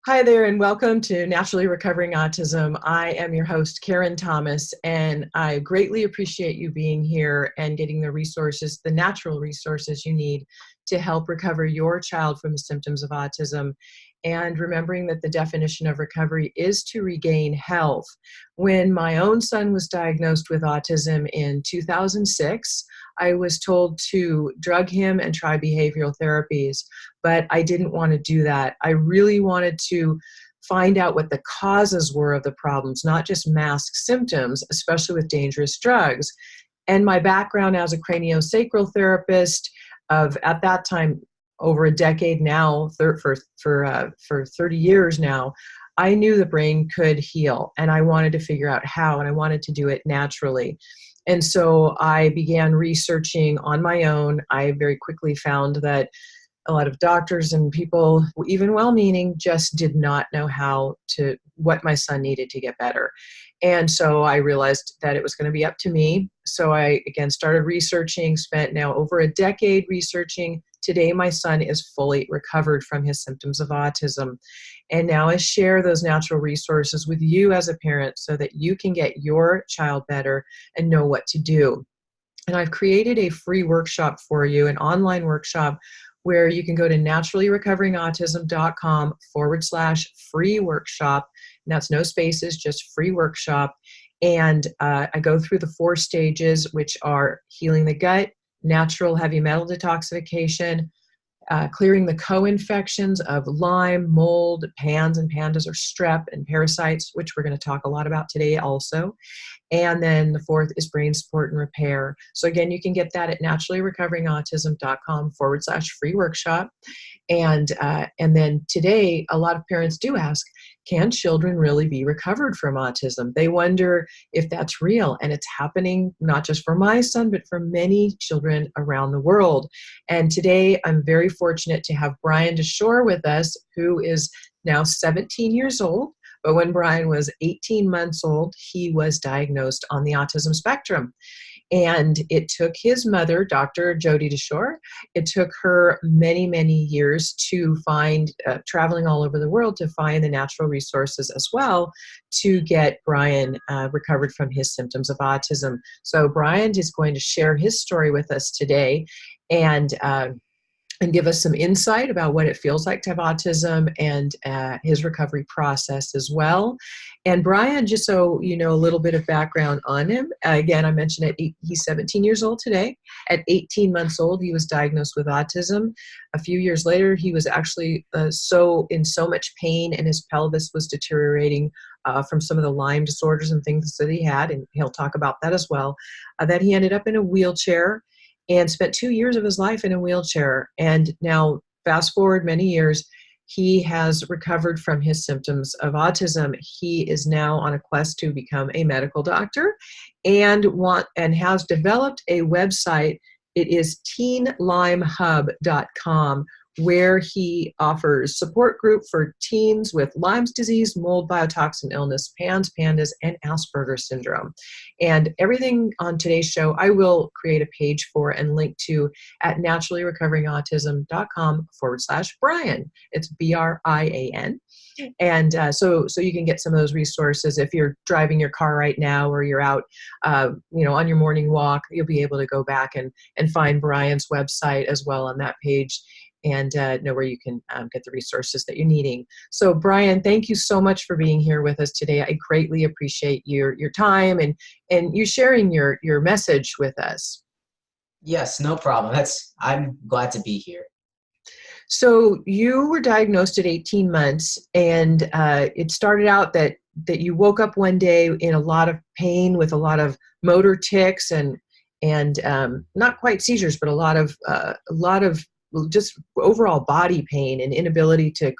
Hi there, and welcome to Naturally Recovering Autism. I am your host, Karen Thomas, and I greatly appreciate you being here and getting the resources, the natural resources you need to help recover your child from the symptoms of autism. And remembering that the definition of recovery is to regain health. When my own son was diagnosed with autism in 2006, I was told to drug him and try behavioral therapies, but I didn't want to do that. I really wanted to find out what the causes were of the problems, not just mask symptoms, especially with dangerous drugs. And my background as a craniosacral therapist of, at that time, over a decade now, for 30 years now, I knew the brain could heal, and I wanted to figure out how, and I wanted to do it naturally. And so I began researching on my own. I very quickly found that a lot of doctors and people, even well-meaning, just did not know what my son needed to get better. And so I realized that it was going to be up to me. So I, again, started researching, spent now over a decade researching. Today, my son is fully recovered from his symptoms of autism. And now I share those natural resources with you as a parent so that you can get your child better and know what to do. And I've created a free workshop for you, an online workshop, where you can go to naturallyrecoveringautism.com/free workshop. And that's no spaces, just free workshop. And I go through the 4 stages, which are healing the gut, natural heavy metal detoxification, clearing the co-infections of Lyme, mold, PANS and PANDAS, or strep, and parasites, which we're going to talk a lot about today also. And then the 4th is brain support and repair. So again, you can get that at naturallyrecoveringautism.com/free workshop. And then today, a lot of parents do ask, can children really be recovered from autism? They wonder if that's real, and it's happening not just for my son, but for many children around the world. And today, I'm very fortunate to have Brian Dashore with us, who is now 17 years old. But when Brian was 18 months old, he was diagnosed on the autism spectrum. And it took his mother, Dr. Jody Dashore, it took her many, many years to find, traveling all over the world to find the natural resources as well to get Brian recovered from his symptoms of autism. So Brian is going to share his story with us today and give us some insight about what it feels like to have autism and his recovery process as well. And Brian, just so you know a little bit of background on him, again, I mentioned he's 17 years old today. At 18 months old, he was diagnosed with autism. A few years later, he was actually in so much pain, and his pelvis was deteriorating from some of the Lyme disorders and things that he had, and he'll talk about that as well, that he ended up in a wheelchair and spent 2 years of his life in a wheelchair. And now, fast forward many years, he has recovered from his symptoms of autism. He is now on a quest to become a medical doctor and has developed a website. It is teenlymehub.com, where he offers support group for teens with Lyme disease, mold, biotoxin illness, PANS, PANDAS, and Asperger's syndrome. And everything on today's show, I will create a page for and link to at naturallyrecoveringautism.com/Brian. It's BRIAN. And so you can get some of those resources. If you're driving your car right now, or you're out, on your morning walk, you'll be able to go back and find Brian's website as well on that page, and know where you can get the resources that you're needing. So Brian, thank you so much for being here with us today. I greatly appreciate your time and you sharing your message with us. Yes, no problem. I'm glad to be here. So you were diagnosed at 18 months, and it started out that you woke up one day in a lot of pain with a lot of motor tics and not quite seizures, but a lot of just overall body pain and inability to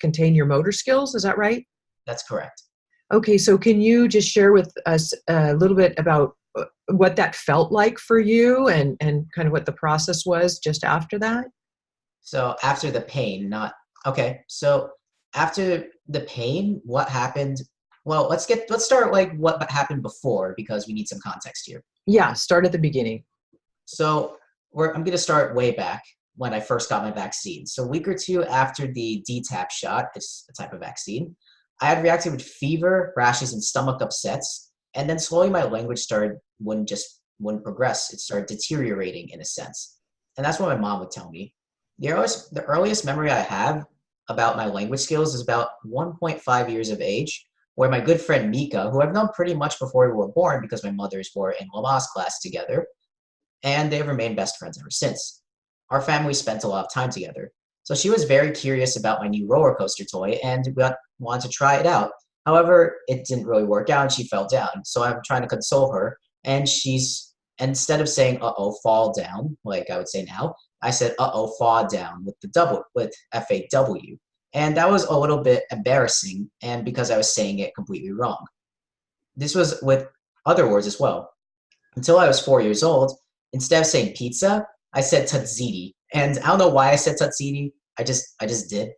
contain your motor skills. Is that right? That's correct. Okay, so can you just share with us a little bit about what that felt like for you and kind of what the process was just after that? So after the pain, So after the pain, what happened? Well, let's start like what happened before, because we need some context here. Yeah, start at the beginning. So I'm going to start way back. when I first got my vaccine. So a week or two after the DTaP shot, it's a type of vaccine, I had reacted with fever, rashes, and stomach upsets. And then slowly my language wouldn't progress. It started deteriorating in a sense. And that's what my mom would tell me. The earliest memory I have about my language skills is about 1.5 years of age, where my good friend Mika, who I've known pretty much before we were born because my mothers were in Lamaze class together, and they've remained best friends ever since. Our family spent a lot of time together. So she was very curious about my new roller coaster toy and wanted to try it out. However, it didn't really work out and she fell down. So I'm trying to console her, and instead of saying uh-oh, fall down, like I would say now, I said uh-oh, fall down with FAW. And that was a little bit embarrassing, and because I was saying it completely wrong. This was with other words as well. Until I was 4 years old, instead of saying pizza, I said tzatziki. And I don't know why I said tzatziki. I just did.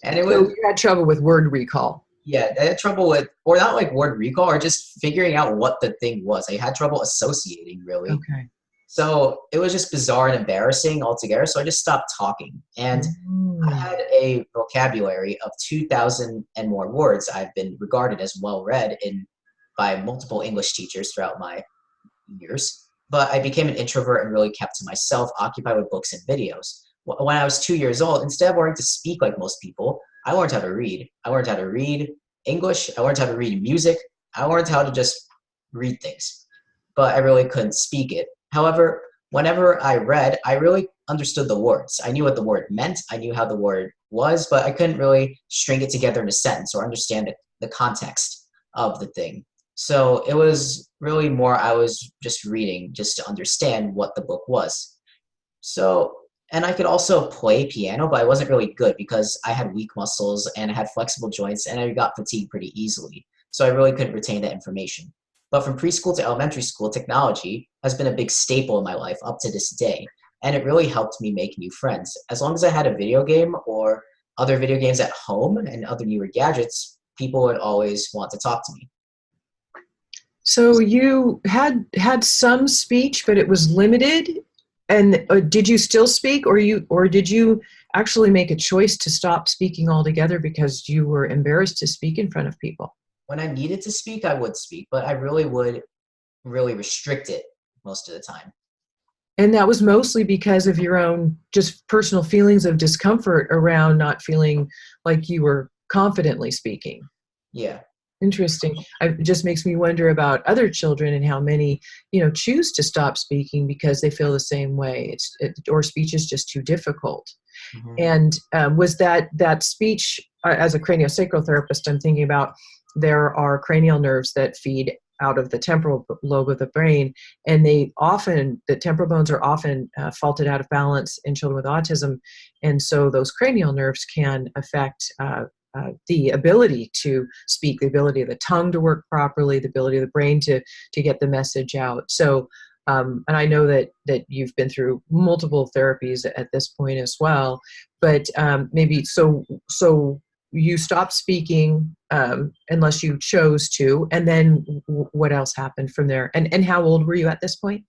And it So was, you had trouble with word recall. yeah, I had trouble with, or not like word recall, or just figuring out what the thing was. I had trouble associating, really. Okay. So it was just bizarre and embarrassing altogether. So I just stopped talking. And I Mm. had a vocabulary of 2,000 and more words. I've been regarded as well read by multiple English teachers throughout my years. But I became an introvert and really kept to myself, occupied with books and videos. When I was 2 years old, instead of learning to speak like most people, I learned how to read. I learned how to read English. I learned how to read music. I learned how to just read things. But I really couldn't speak it. However, whenever I read, I really understood the words. I knew what the word meant. I knew how the word was, but I couldn't really string it together in a sentence or understand the context of the thing. So it was really more I was just reading just to understand what the book was. So, and I could also play piano, but I wasn't really good because I had weak muscles and I had flexible joints and I got fatigued pretty easily. So I really couldn't retain that information. But from preschool to elementary school, technology has been a big staple in my life up to this day. And it really helped me make new friends. As long as I had a video game or other video games at home and other newer gadgets, people would always want to talk to me. So you had some speech, but it was limited. And did you still speak, or did you actually make a choice to stop speaking altogether because you were embarrassed to speak in front of people? When I needed to speak, I would speak, but I really would really restrict it most of the time. And that was mostly because of your own just personal feelings of discomfort around not feeling like you were confidently speaking. Yeah. Interesting. It just makes me wonder about other children and how many, choose to stop speaking because they feel the same way. Or speech is just too difficult. Mhm. And was that speech, as a craniosacral therapist, I'm thinking about there are cranial nerves that feed out of the temporal lobe of the brain, and the temporal bones are often faulted out of balance in children with autism, and so those cranial nerves can affect the ability to speak, the ability of the tongue to work properly, the ability of the brain to get the message out. So, and I know that you've been through multiple therapies at this point as well. But maybe so you stopped speaking unless you chose to, and then what else happened from there? And how old were you at this point?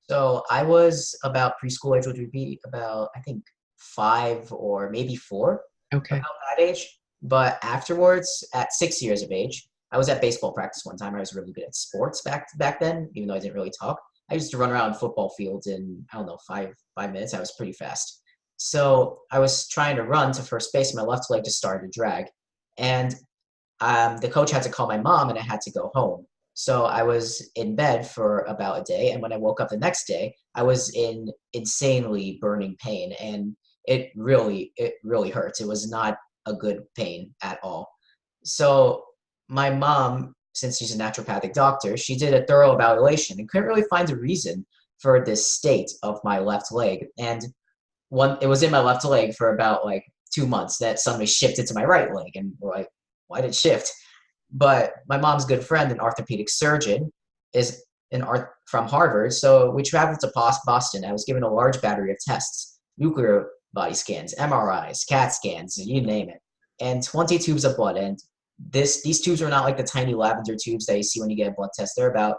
So I was about preschool age, which would be about, I think, 5 or maybe 4, Okay. about that age. But afterwards, at 6 years of age, I was at baseball practice one time. I was really good at sports back then, even though I didn't really talk. I used to run around football fields in, I don't know, 5 minutes. I was pretty fast. So I was trying to run to first base. My left leg just started to drag. And the coach had to call my mom and I had to go home. So I was in bed for about a day. And when I woke up the next day, I was in insanely burning pain. And it really hurts. It was not a good pain at all. So my mom, since she's a naturopathic doctor, she did a thorough evaluation and couldn't really find a reason for this state of my left leg. And it was in my left leg for about like 2 months that suddenly shifted to my right leg. And we're like, why did it shift? But my mom's good friend, an orthopedic surgeon, is from Harvard. So we traveled to Boston. I was given a large battery of tests, nuclear body scans, MRIs, CAT scans, you name it, and 20 tubes of blood. And these tubes are not like the tiny lavender tubes that you see when you get a blood test. They're about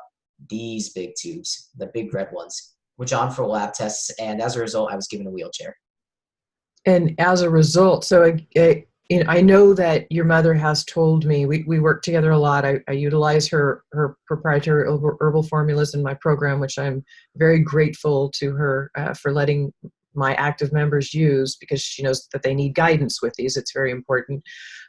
these big tubes, the big red ones. on for lab tests, and as a result, I was given a wheelchair. And as a result, so I know that your mother has told me, we work together a lot. I utilize her proprietary herbal formulas in my program, which I'm very grateful to her for letting my active members use, because she knows that they need guidance with these. It's very important.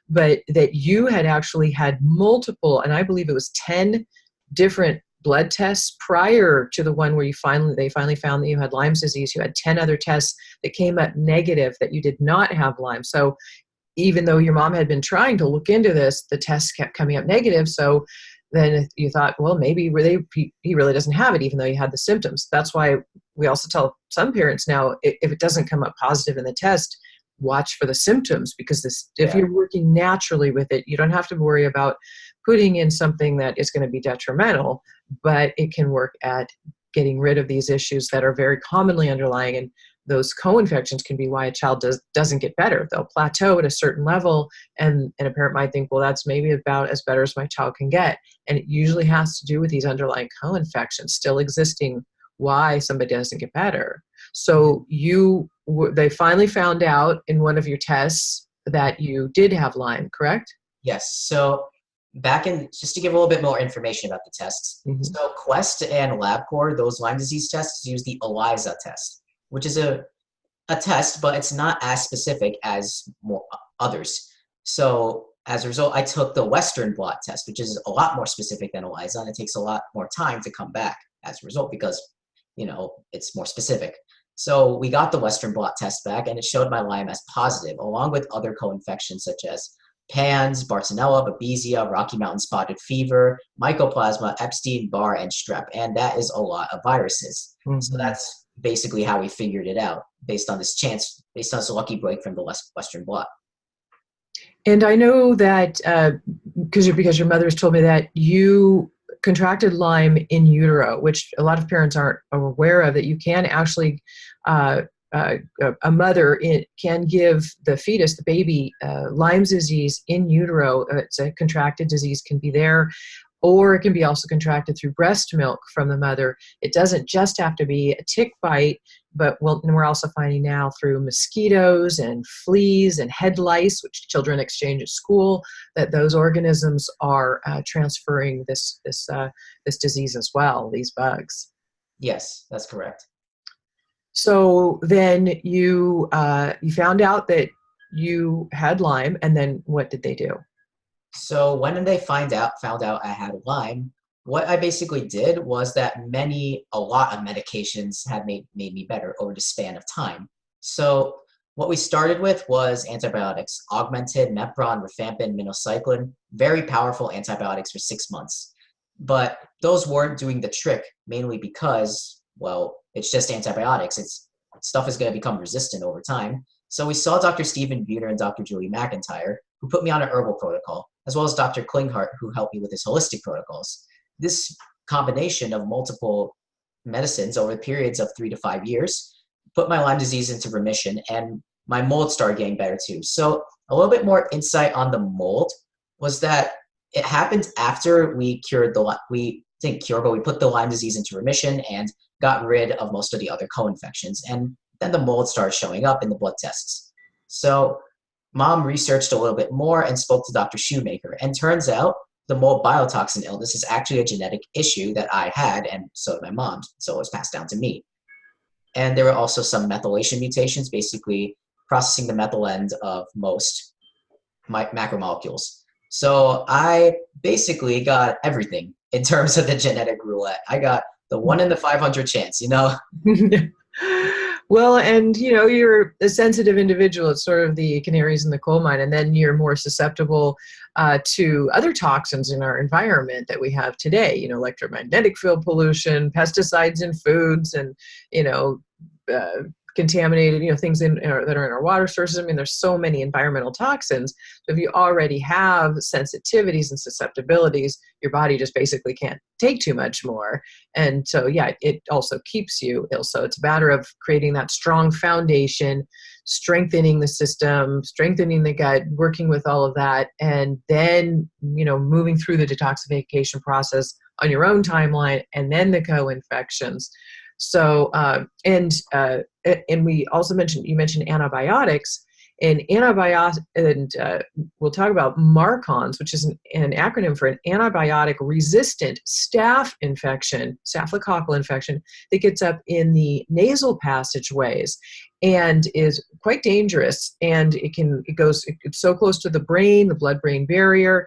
But that you had actually had multiple, and I believe it was 10 different blood tests prior to the one where they finally found that you had Lyme disease. You had 10 other tests that came up negative that you did not have Lyme. So even though your mom had been trying to look into this, the tests kept coming up negative. So then you thought, well, maybe he really doesn't have it, even though he had the symptoms. That's why we also tell some parents now, if it doesn't come up positive in the test, watch for the symptoms, because if you're working naturally with it, you don't have to worry about putting in something that is going to be detrimental, but it can work at getting rid of these issues that are very commonly underlying. And those co-infections can be why a child doesn't get better. They'll plateau at a certain level, and a parent might think, well, that's maybe about as better as my child can get. And it usually has to do with these underlying co-infections still existing, why somebody doesn't get better. So they finally found out in one of your tests that you did have Lyme, correct? Yes. So just to give a little bit more information about the tests. Mm-hmm. So Quest and LabCorp, those Lyme disease tests, use the ELISA test, which is a test, but it's not as specific as others. So as a result, I took the Western blot test, which is a lot more specific than ELISA, and it takes a lot more time to come back as a result because, it's more specific. So we got the Western blot test back, and it showed my Lyme as positive, along with other co-infections such as PANS, Bartonella, Babesia, Rocky Mountain spotted fever, Mycoplasma, Epstein-Barr, and Strep. And that is a lot of viruses. Mm-hmm. So that's basically how we figured it out, based on this lucky break from the Western blot. And I know that because your mother has told me that you contracted Lyme in utero, which a lot of parents aren't aware of, that you can actually, a mother can give the fetus, the baby, Lyme's disease in utero. It's a contracted disease, can be there, or it can be also contracted through breast milk from the mother. It doesn't just have to be a tick bite, but we're also finding now through mosquitoes and fleas and head lice, which children exchange at school, that those organisms are transferring this disease as well, these bugs. Yes, that's correct. So then you found out that you had Lyme, and then what did they do? So when they found out I had Lyme, what I basically did was that a lot of medications had made me better over the span of time. So what we started with was antibiotics, augmented, Mepron, rifampin, minocycline, very powerful antibiotics for 6 months. But those weren't doing the trick, mainly because, well, it's just antibiotics. Stuff is going to become resistant over time. So we saw Dr. Stephen Buter and Dr. Julie McIntyre, who put me on an herbal protocol, as well as Dr. Klinghart, who helped me with his holistic protocols. This combination of multiple medicines over periods of 3 to 5 years put my Lyme disease into remission, and my mold started getting better too. So a little bit more insight on the mold was that it happened after we put the Lyme disease into remission and got rid of most of the other co-infections. And then the mold started showing up in the blood tests. So Mom researched a little bit more and spoke to Dr. Shoemaker. And turns out the mold biotoxin illness is actually a genetic issue that I had, and so did my mom. So it was passed down to me. And there were also some methylation mutations, basically processing the methyl end of most macromolecules. So I basically got everything in terms of the genetic roulette. I got the 1 in the 500 chance, Well, and you're a sensitive individual. It's sort of the canaries in the coal mine, and then you're more susceptible to other toxins in our environment that we have today. Electromagnetic field pollution, pesticides in foods, and contaminated, things that are in our water sources. I mean, there's so many environmental toxins. So if you already have sensitivities and susceptibilities, your body just basically can't take too much more. And so, it also keeps you ill. So it's a matter of creating that strong foundation, strengthening the system, strengthening the gut, working with all of that, and then, moving through the detoxification process on your own timeline, and then the co-infections. So, and we also you mentioned antibiotics. And we'll talk about MARCONS, which is an acronym for an antibiotic-resistant staph infection, staphylococcal infection, that gets up in the nasal passageways and is quite dangerous. And it's so close to the brain, the blood-brain barrier,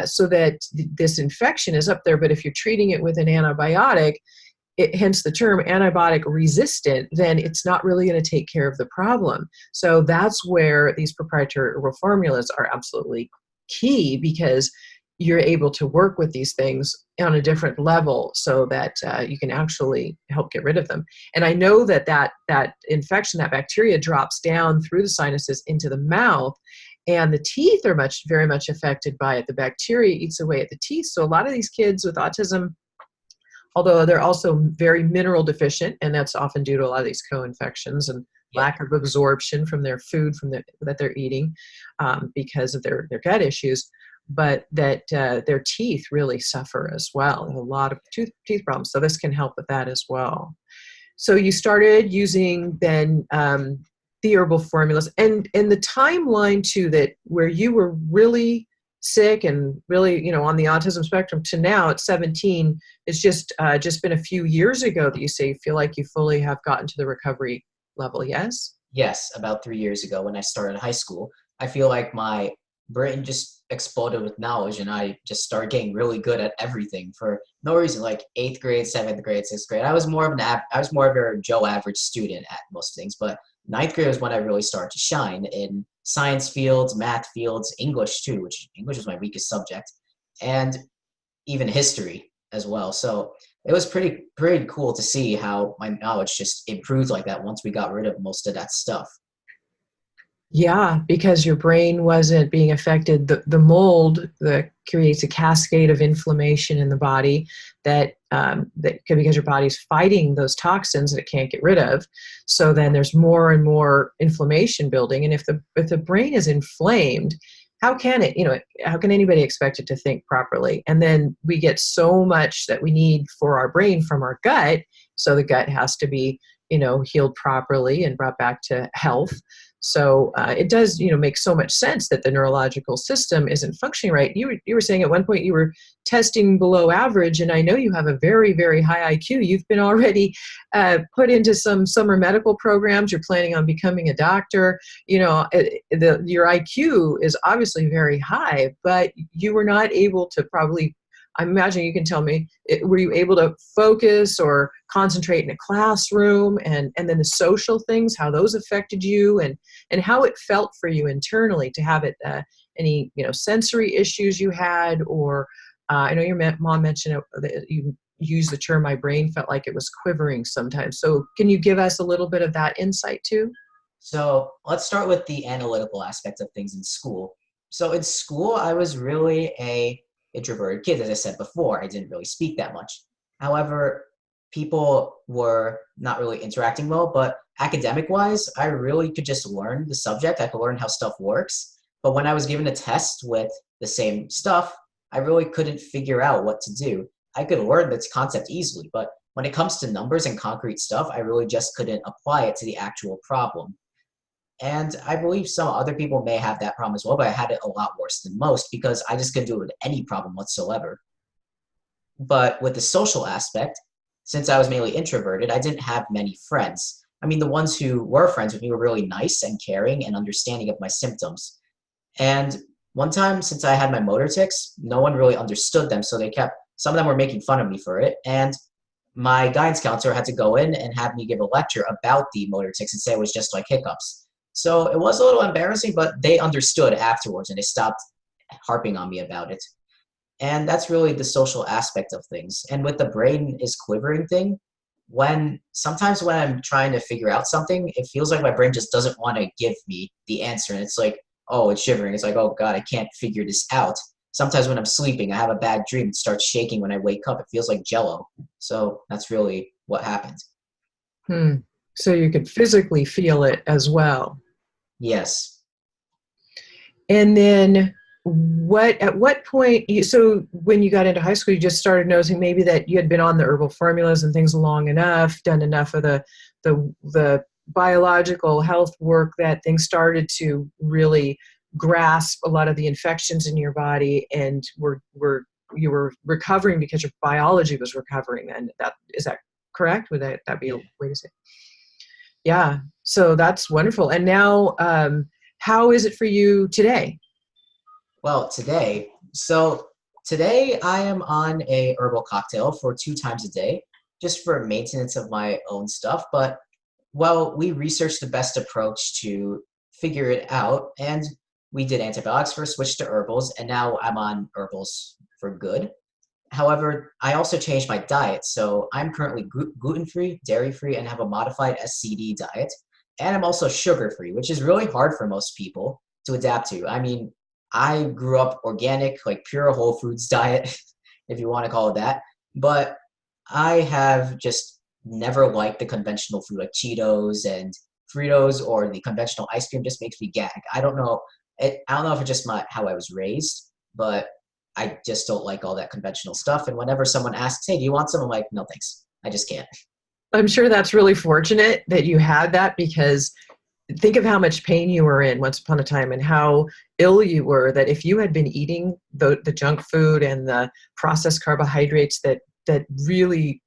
so that this infection is up there. But if you're treating it with an antibiotic, hence the term antibiotic resistant, then it's not really going to take care of the problem. So that's where these proprietary herbal formulas are absolutely key, because you're able to work with these things on a different level so that you can actually help get rid of them. And I know that infection, that bacteria, drops down through the sinuses into the mouth, and the teeth are very much affected by it. The bacteria eats away at the teeth. So a lot of these kids with autism, although they're also very mineral deficient, and that's often due to a lot of these co-infections and lack of absorption from their food that they're eating because of their gut issues, but that their teeth really suffer as well. There's a lot of teeth problems, so this can help with that as well. So you started using then the herbal formulas, and the timeline too, that where you were really sick and really, on the autism spectrum to now at 17, it's just been a few years ago that you say you feel like you fully have gotten to the recovery level. Yes? Yes, about 3 years ago when I started high school, I feel like my brain just exploded with knowledge, and I just started getting really good at everything for no reason. Like 8th grade, 7th grade, 6th grade, I was more of a Joe average student at most things, but 9th grade was when I really started to shine in science fields, math fields, English too, which English was my weakest subject, and even history as well. So it was pretty cool to see how my knowledge just improved like that once we got rid of most of that stuff. Yeah, because your brain wasn't being affected. The mold that creates a cascade of inflammation in the body because your body's fighting those toxins that it can't get rid of. So then there's more and more inflammation building. And if the brain is inflamed, how can anybody expect it to think properly? And then we get so much that we need for our brain from our gut. So the gut has to be, healed properly and brought back to health. So it does, make so much sense that the neurological system isn't functioning right. You were saying at one point you were testing below average, and I know you have a very, very high IQ. You've been already put into some summer medical programs. You're planning on becoming a doctor. Your IQ is obviously very high, but you were not able to probably, I imagine you can tell me, were you able to focus or concentrate in a classroom, and then the social things, how those affected you, and how it felt for you internally to have it, any sensory issues you had, or I know your mom mentioned that you used the term, my brain felt like it was quivering sometimes. So can you give us a little bit of that insight too? So let's start with the analytical aspect of things in school. So in school, I was really a introverted kid. As I said before, I didn't really speak that much. However, people were not really interacting well, but academic-wise, I really could just learn the subject. I could learn how stuff works. But when I was given a test with the same stuff, I really couldn't figure out what to do. I could learn this concept easily, but when it comes to numbers and concrete stuff, I really just couldn't apply it to the actual problem. And I believe some other people may have that problem as well, but I had it a lot worse than most because I just couldn't do it with any problem whatsoever. But with the social aspect, since I was mainly introverted, I didn't have many friends. I mean, the ones who were friends with me were really nice and caring and understanding of my symptoms. And one time, since I had my motor tics, no one really understood them. So some of them were making fun of me for it. And my guidance counselor had to go in and have me give a lecture about the motor tics and say it was just like hiccups. So it was a little embarrassing, but they understood afterwards and they stopped harping on me about it. And that's really the social aspect of things. And with the brain is quivering thing, sometimes when I'm trying to figure out something, it feels like my brain just doesn't want to give me the answer. And it's like, oh, it's shivering. It's like, oh God, I can't figure this out. Sometimes when I'm sleeping, I have a bad dream. It starts shaking when I wake up. It feels like jello. So that's really what happened. So you could physically feel it as well. Yes. And then At what point, so when you got into high school, you just started noticing maybe that you had been on the herbal formulas and things long enough, done enough of the biological health work that things started to really grasp a lot of the infections in your body, and you were recovering because your biology was recovering. And is that correct? Would that be a Yeah. way to say it? Yeah. So that's wonderful. And now, how is it for you today? Well, today I am on a herbal cocktail for 2 times a day, just for maintenance of my own stuff. But well, we researched the best approach to figure it out, and we did antibiotics first, switched to herbals, and now I'm on herbals for good. However, I also changed my diet, so I'm currently gluten-free, dairy-free, and have a modified SCD diet. And I'm also sugar-free, which is really hard for most people to adapt to. I mean, I grew up organic, like pure whole foods diet, if you want to call it that. But I have just never liked the conventional food like Cheetos and Fritos, or the conventional ice cream just makes me gag. I don't know. I don't know if it's just how I was raised, but I just don't like all that conventional stuff. And whenever someone asks, "Hey, do you want some?" I'm like, "No, thanks. I just can't." I'm sure that's really fortunate that you had that, because think of how much pain you were in once upon a time and how ill you were, that if you had been eating the junk food and the processed carbohydrates that really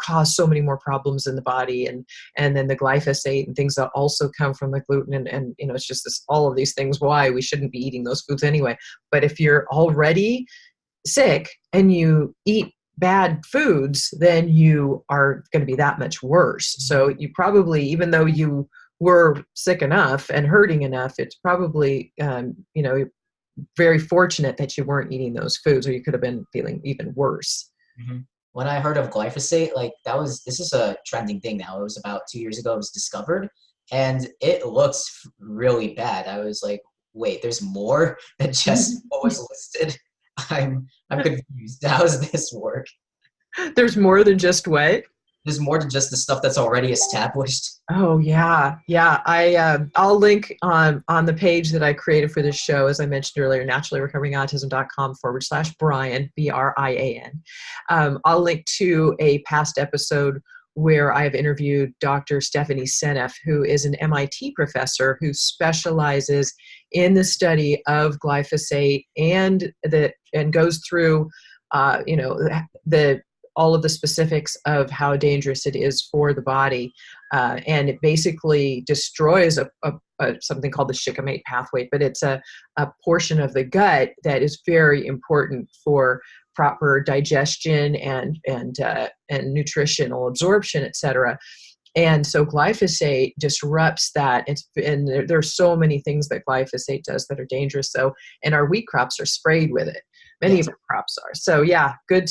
cause so many more problems in the body, and then the glyphosate and things that also come from the gluten, and it's just all of these things why we shouldn't be eating those foods anyway. But if you're already sick and you eat bad foods, then you are going to be that much worse. So you probably, even though you were sick enough and hurting enough, it's probably very fortunate that you weren't eating those foods, or you could have been feeling even worse. Mhm. When I heard of glyphosate, like this is a trending thing now. It was about 2 years ago it was discovered, and it looks really bad. I was like, wait, there's more than just what was listed. I'm confused. How does this work? There's more than just what? There's more than just the stuff that's already established. Oh yeah, yeah. I'll link on the page that I created for this show, as I mentioned earlier, naturallyrecoveringautism.com/Brian, Brian. I'll link to a past episode where I have interviewed Dr. Stephanie Seneff, who is an MIT professor who specializes in the study of glyphosate, and goes through the all of the specifics of how dangerous it is for the body. And it basically destroys something called the shikimate pathway, but it's a portion of the gut that is very important for proper digestion and nutritional absorption, etc. And so glyphosate disrupts that. And there are so many things that glyphosate does that are dangerous. So, and our wheat crops are sprayed with it. Many Yes. of our crops are. So yeah, good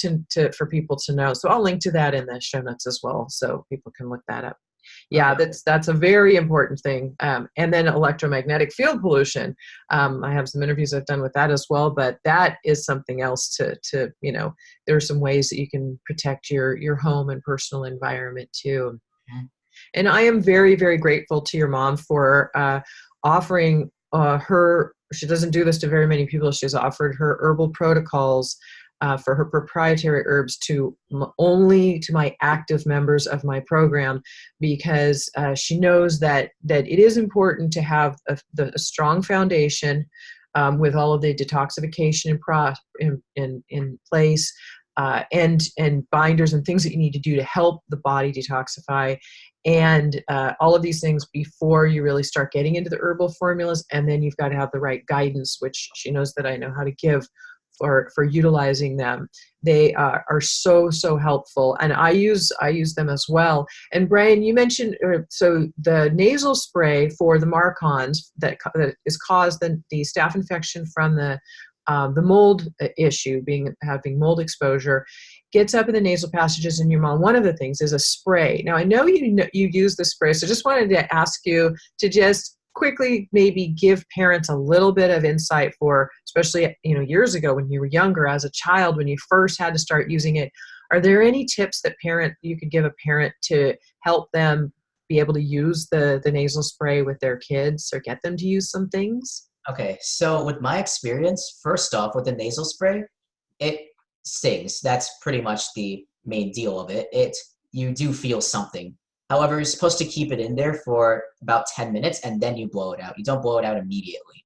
for people to know. So I'll link to that in the show notes as well, so people can look that up. Yeah, Okay. that's a very important thing. And then electromagnetic field pollution. I have some interviews I've done with that as well, but that is something else to there are some ways that you can protect your home and personal environment too. Mhm. And I am very, very grateful to your mom for offering her. She doesn't do this to very many people. She's offered her herbal protocols for her proprietary herbs to only to my active members of my program, because she knows that it is important to have a strong foundation with all of the detoxification in place, and binders and things that you need to do to help the body detoxify, and all of these things before you really start getting into the herbal formulas. And then you've got to have the right guidance, which she knows that I know how to give for utilizing them. They are so helpful, and I use them as well. And Brian, you mentioned so the nasal spray for the Marcons that is caused the staph infection from the mold issue, having mold exposure, gets up in the nasal passages in your mouth. One of the things is a spray. Now I know you use the spray, so just wanted to ask you to just quickly maybe give parents a little bit of insight for, especially years ago when you were younger, as a child, when you first had to start using it. Are there any tips that you could give a parent to help them be able to use the nasal spray with their kids, or get them to use some things? Okay, so with my experience, first off, with the nasal spray, it stings. That's pretty much the main deal of it. You do feel something. However, you're supposed to keep it in there for about 10 minutes and then you blow it out. You don't blow it out immediately.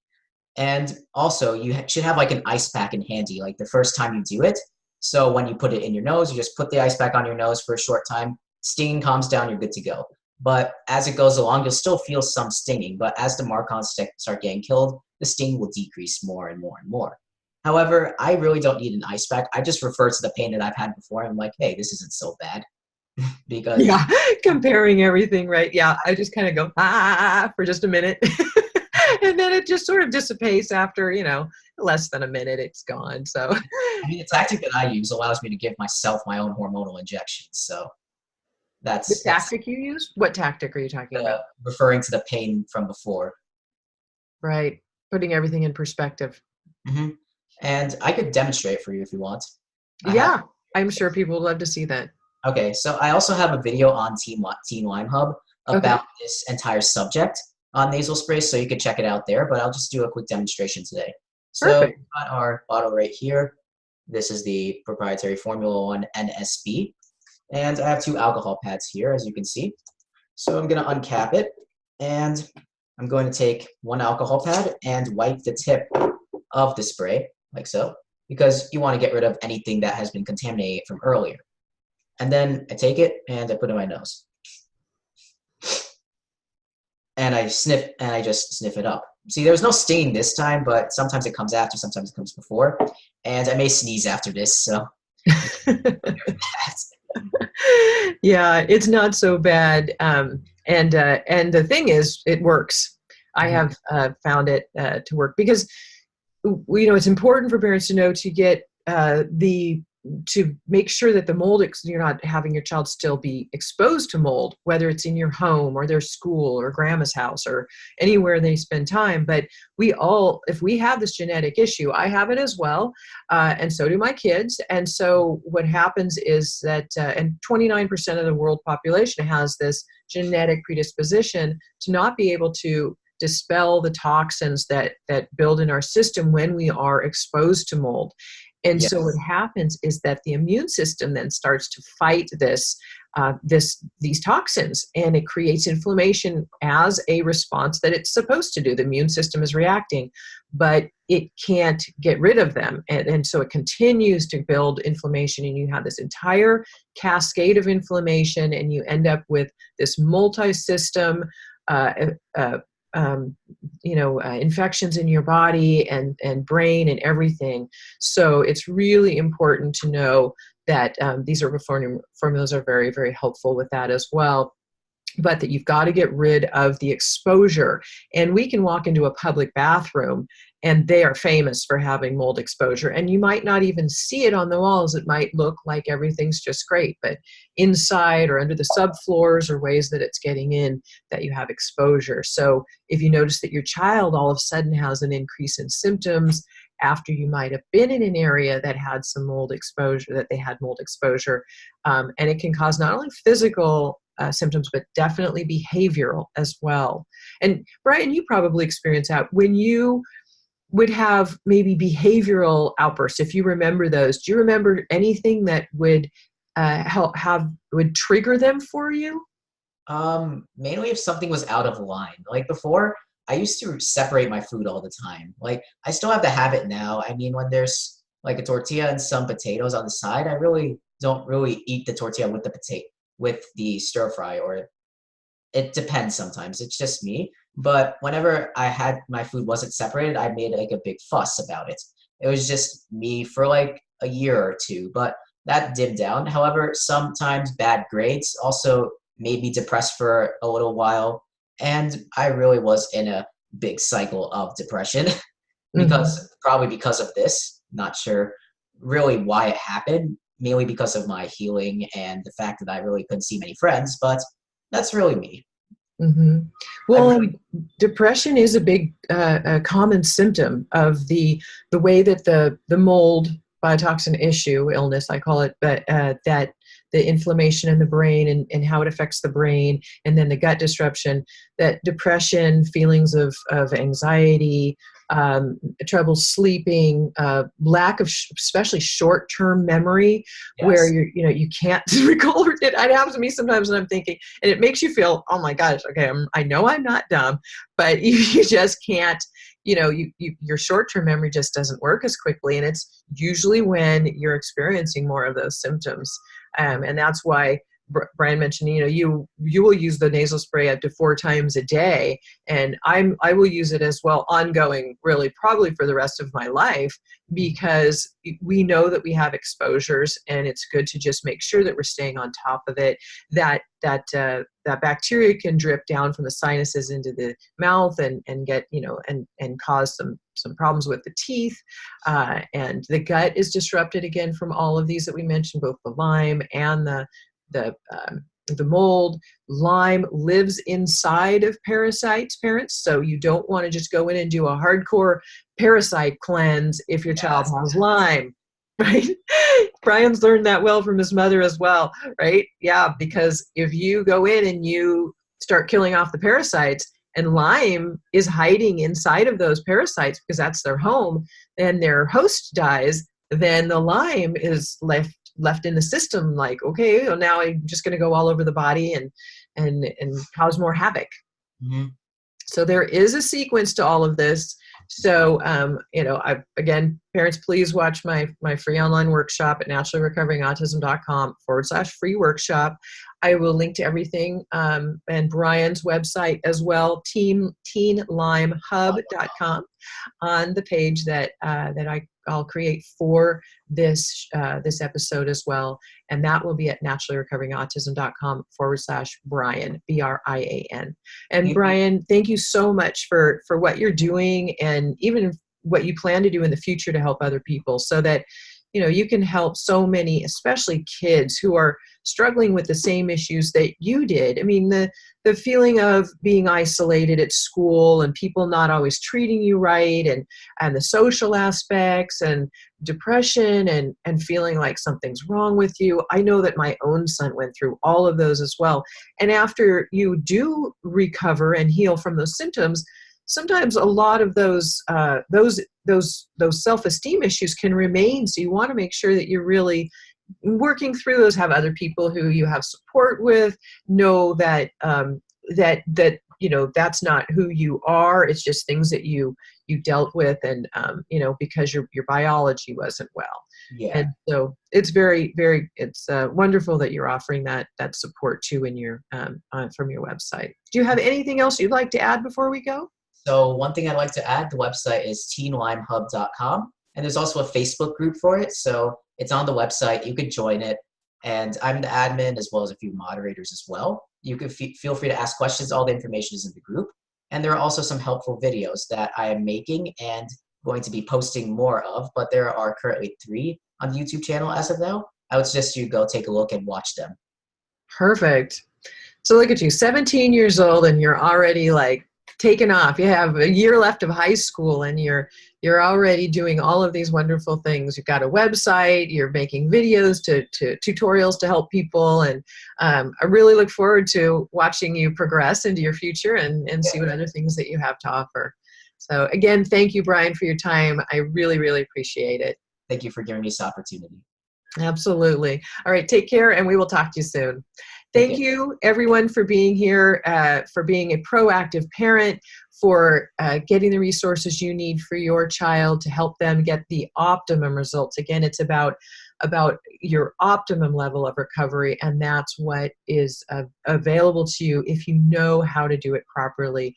And also, should have like an ice pack in handy, like the first time you do it. So when you put it in your nose, you just put the ice pack on your nose for a short time. Stinging calms down, you're good to go. But as it goes along, you'll still feel some stinging. But as the marcons start getting killed, the sting will decrease more and more and more. However, I really don't need an ice pack. I just refer to the pain that I've had before. I'm like, hey, this isn't so bad because Yeah, comparing everything, right? Yeah, I just kind of go for just a minute. And then it just sort of dissipates after, less than a minute, it's gone. So I mean, the tactic that I use allows me to give myself my own hormonal injections. So the that's tactic you use, what tactic are you talking about? referring to the pain from before. Right. Putting everything in perspective. hmm And I could demonstrate for you if you want. I have. Yeah, I'm sure people would love to see that. Okay, so I also have a video on Teen Lyme Hub Okay, about this entire subject on nasal sprays, so you could check it out there, but I'll just do a quick demonstration today. So perfect. we've got our bottle right here. This is the proprietary Formula 1 NSB, and I have two alcohol pads here, as you can see. So I'm going to uncap it, and I'm going to take one alcohol pad and wipe the tip of the spray, like so, because you want to get rid of anything that has been contaminated from earlier. And then I take it and I put it in my nose. And I sniff, and I just sniff it up. See, there's no stinging this time, but sometimes it comes after, sometimes it comes before. And I may sneeze after this, so. Yeah, it's not so bad. And the thing is, it works. I have found it to work because it's important for parents to know to get to make sure that the mold, you're not having your child still be exposed to mold, whether it's in your home or their school or grandma's house or anywhere they spend time. But if we have this genetic issue, I have it as well, and so do my kids. And so what happens is that, and 29% of the world population has this genetic predisposition to not be able to dispel the toxins that build in our system when we are exposed to mold. And Yes. so what happens is that the immune system then starts to fight these toxins, and it creates inflammation as a response that it's supposed to do. The immune system is reacting, but it can't get rid of them. And so it continues to build inflammation, and you have this entire cascade of inflammation, and you end up with this multi-system infections in your body and brain and everything. So it's really important to know that these herbal formulas are very, very helpful with that as well. But that you've got to get rid of the exposure. And we can walk into a public bathroom and they are famous for having mold exposure. And you might not even see it on the walls. It might look like everything's just great, but inside or under the subfloors or ways that it's getting in, that you have exposure. So if you notice that your child all of a sudden has an increase in symptoms after you might have been in an area that had some mold exposure, that they had mold exposure, and it can cause not only physical symptoms, but definitely behavioral as well. And Brian, you probably experience that when you would have maybe behavioral outbursts. If you remember those, do you remember anything that would would trigger them for you? Mainly if something was out of line. Like before, I used to separate my food all the time. Like I still have the habit now. I mean, when there's like a tortilla and some potatoes on the side, I really don't really eat the tortilla with the potato with the stir fry, or it depends sometimes. It's just me. But whenever I had my food wasn't separated, I made like a big fuss about it. It was just me for like a year or two, but that dimmed down. However, sometimes bad grades also made me depressed for a little while. And I really was in a big cycle of depression Mm-hmm. probably because of this. Not sure really why it happened, mainly because of my healing and the fact that I really couldn't see many friends, but that's really me. Mm-hmm. I Well, really, and depression is a big, a common symptom of the way that the mold biotoxin illness, I call it, but that the inflammation in the brain and how it affects the brain, and then the gut disruption, that depression, feelings of anxiety, trouble sleeping, lack of especially short-term memory, where Yes. you can't recall it. It happens to me sometimes when I'm thinking, and it makes you feel, oh my gosh, okay, I know I'm not dumb, but you just can't. Your short-term memory just doesn't work as quickly, and it's usually when you're experiencing more of those symptoms, and that's why Brian mentioned, you will use the nasal spray up to 4 times a day, and I will use it as well, ongoing, really, probably for the rest of my life, because we know that we have exposures, and it's good to just make sure that we're staying on top of it. That bacteria can drip down from the sinuses into the mouth and get and cause some problems with the teeth, and the gut is disrupted again from all of these that we mentioned, both the Lyme and the mold. Lyme lives inside of parasites, parents, so you don't want to just go in and do a hardcore parasite cleanse if your child has Lyme, right? Brian's learned that well from his mother as well, right? Yeah, because if you go in and you start killing off the parasites, and Lyme is hiding inside of those parasites because that's their home, and their host dies, then the Lyme is left in the system, like, okay, well, now I'm just going to go all over the body and cause more havoc. Mm-hmm. So there is a sequence to all of this. So, again, parents, please watch my free online workshop at naturallyrecoveringautism.com/free workshop. I will link to everything, and Brian's website as well, teenlymehub.com, on the page that I'll create for this episode as well. And that will be at naturallyrecoveringautism.com/Brian, Brian. And Brian, thank you so much for what you're doing, and even what you plan to do in the future to help other people, so that you can help so many, especially kids who are struggling with the same issues that you did. I mean, the feeling of being isolated at school and people not always treating you right, and the social aspects, and depression, and feeling like something's wrong with you. I know that my own son went through all of those as well. And after you do recover and heal from those symptoms, sometimes a lot of those self-esteem issues can remain. So you want to make sure that you're really working through those, have other people who you have support with, know that that's not who you are. It's just things that you dealt with, and because your biology wasn't well. Yeah. And so it's very, very, it's wonderful that you're offering that support too in your from your website. Do you have anything else you'd like to add before we go? So one thing I'd like to add, the website is teenlymehub.com, and there's also a Facebook group for it. So it's on the website. You could join it, and I'm the admin as well as a few moderators as well. You can feel free to ask questions. All the information is in the group, and there are also some helpful videos that I am making and going to be posting more of, but there are currently 3 on the YouTube channel as of now. I would suggest you go take a look and watch them. Perfect. So look at you, 17 years old, and you're already like taken off. You have a year left of high school, and you're already doing all of these wonderful things. You've got a website, you're making videos to tutorials to help people, and I really look forward to watching you progress into your future and see what other things that you have to offer. So again, thank you, Brian, for your time. I really, really appreciate it. Thank you for giving me this opportunity. Absolutely. All right, take care, and we will talk to you soon. Thank you, everyone, for being here, for being a proactive parent, for getting the resources you need for your child to help them get the optimum results. Again, it's about your optimum level of recovery, and that's what is available to you if you know how to do it properly.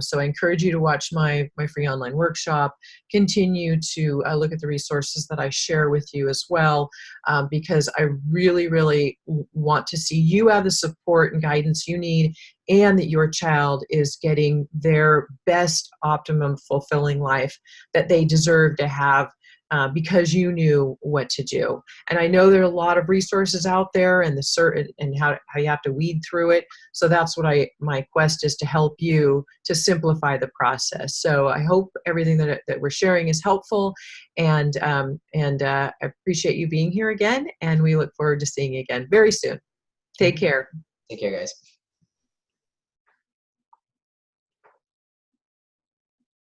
So I encourage you to watch my free online workshop. Continue to look at the resources that I share with you as well, because I really, really want to see you have the support and guidance you need, and that your child is getting their best, optimum, fulfilling life that they deserve to have, because you knew what to do. And I know there are a lot of resources out there, and how you have to weed through it. So that's what my quest is, to help you to simplify the process. So I hope everything that we're sharing is helpful, and I appreciate you being here again, and we look forward to seeing you again very soon. Take care. Take care, guys.